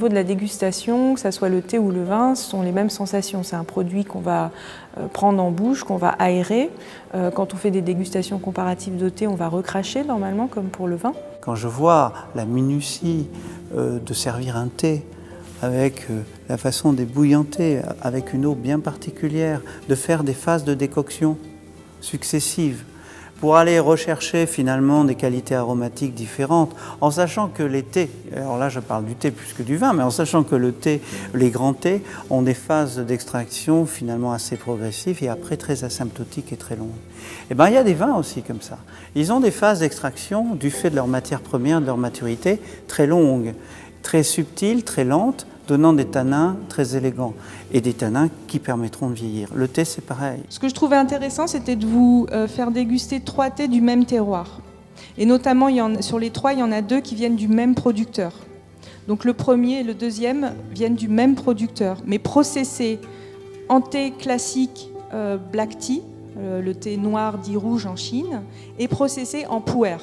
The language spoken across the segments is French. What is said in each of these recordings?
niveau de la dégustation, que ce soit le thé ou le vin, ce sont les mêmes sensations. C'est un produit qu'on va prendre en bouche, qu'on va aérer. Quand on fait des dégustations comparatives de thé, on va recracher normalement, comme pour le vin. Quand je vois la minutie de servir un thé, avec la façon d'ébouillanter, avec une eau bien particulière, de faire des phases de décoction successives, pour aller rechercher finalement des qualités aromatiques différentes, en sachant que les thés, alors là je parle du thé plus que du vin, mais en sachant que le thé, les grands thés ont des phases d'extraction finalement assez progressives et après très asymptotiques et très longues. Et bien il y a des vins aussi comme ça. Ils ont des phases d'extraction du fait de leur matière première, de leur maturité, très longues, très subtiles, très lentes, donnant des tanins très élégants et des tanins qui permettront de vieillir. Le thé, c'est pareil. Ce que je trouvais intéressant, c'était de vous faire déguster 3 thés du même terroir. Et notamment, sur les 3, il y en a 2 qui viennent du même producteur. Donc le premier et le deuxième viennent du même producteur, mais processés en thé classique black tea, le thé noir dit rouge en Chine, et processés en pu'er.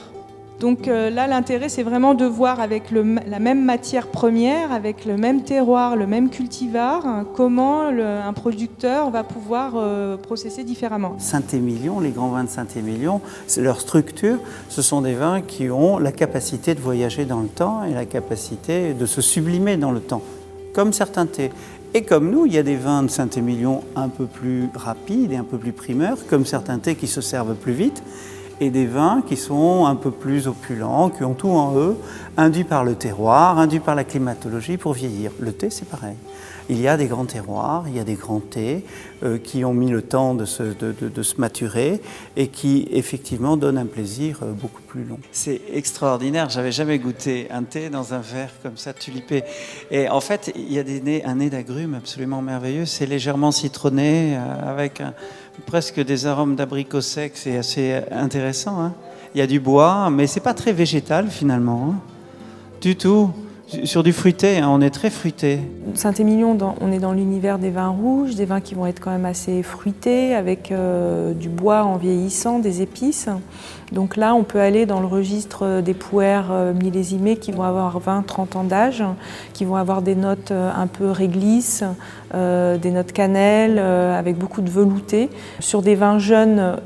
Donc là, l'intérêt, c'est vraiment de voir avec la même matière première, avec le même terroir, le même cultivar, comment un producteur va pouvoir processer différemment. Saint-Émilion, les grands vins de Saint-Émilion, leur structure, ce sont des vins qui ont la capacité de voyager dans le temps et la capacité de se sublimer dans le temps, comme certains thés. Et comme nous, il y a des vins de Saint-Émilion un peu plus rapides et un peu plus primeurs, comme certains thés qui se servent plus vite, et des vins qui sont un peu plus opulents, qui ont tout en eux, induits par le terroir, induits par la climatologie pour vieillir. Le thé, c'est pareil. Il y a des grands terroirs, il y a des grands thés qui ont mis le temps de se maturer et qui, effectivement, donnent un plaisir beaucoup plus long. C'est extraordinaire, j'avais jamais goûté un thé dans un verre comme ça, tulipé. Et en fait, il y a un nez d'agrumes absolument merveilleux. C'est légèrement citronné, avec presque des arômes d'abricot sec, c'est assez intéressant. Hein. Il y a du bois, mais c'est pas très végétal finalement, hein. Du tout. Sur du fruité, hein, on est très fruité. Saint-Émilion, on est dans l'univers des vins rouges, des vins qui vont être quand même assez fruités, avec du bois en vieillissant, des épices. Donc là, on peut aller dans le registre des pu'er millésimés qui vont avoir 20-30 ans d'âge, qui vont avoir des notes un peu réglisse, des notes cannelle, avec beaucoup de velouté. Sur des vins jeunes,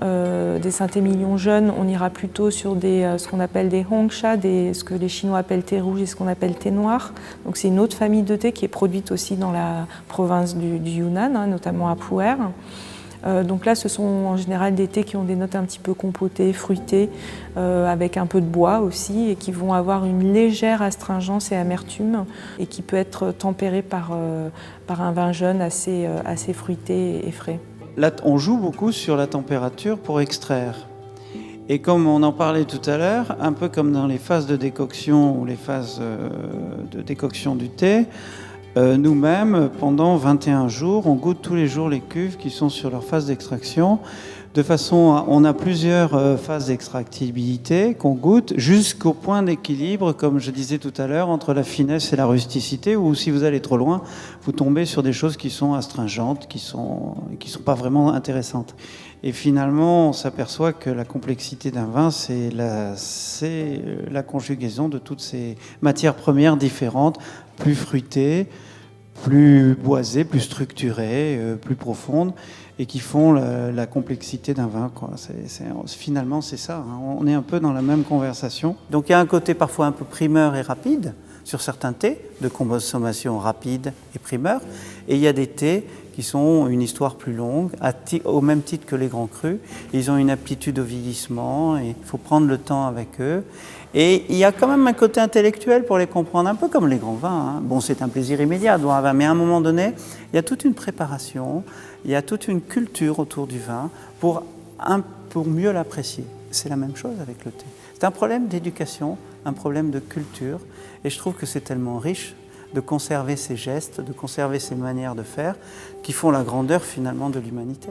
des Saint-Émilion jeunes, on ira plutôt sur ce qu'on appelle des hongsha, ce que les Chinois appellent thé rouge et ce qu'on appelle thé noir. Donc c'est une autre famille de thé qui est produite aussi dans la province du Yunnan, hein, notamment à Pu'er. Donc là, ce sont en général des thés qui ont des notes un petit peu compotées, fruitées, avec un peu de bois aussi, et qui vont avoir une légère astringence et amertume, et qui peut être tempéré par un vin jeune assez fruité et frais. Là, on joue beaucoup sur la température pour extraire. Et comme on en parlait tout à l'heure, un peu comme dans les phases de décoction ou les phases de décoction du thé, nous-mêmes, pendant 21 jours, on goûte tous les jours les cuves qui sont sur leur phase d'extraction. De façon on a plusieurs phases d'extractibilité qu'on goûte jusqu'au point d'équilibre, comme je disais tout à l'heure, entre la finesse et la rusticité, ou si vous allez trop loin, vous tombez sur des choses qui sont astringentes, qui sont pas vraiment intéressantes. Et finalement, on s'aperçoit que la complexité d'un vin, c'est la conjugaison de toutes ces matières premières différentes, plus fruitées, plus boisées, plus structurées, plus profondes, et qui font la complexité d'un vin, quoi. Finalement, c'est ça, hein. On est un peu dans la même conversation. Donc il y a un côté parfois un peu primeur et rapide sur certains thés, de consommation rapide et primeur, et il y a des thés qui sont une histoire plus longue, au même titre que les grands crus. Ils ont une aptitude au vieillissement et il faut prendre le temps avec eux. Et il y a quand même un côté intellectuel pour les comprendre, un peu comme les grands vins, hein. Bon, c'est un plaisir immédiat de boire un vin, mais à un moment donné, il y a toute une préparation, il y a toute une culture autour du vin pour mieux l'apprécier. C'est la même chose avec le thé. C'est un problème d'éducation, un problème de culture, et je trouve que c'est tellement riche de conserver ces gestes, de conserver ces manières de faire, qui font la grandeur finalement de l'humanité.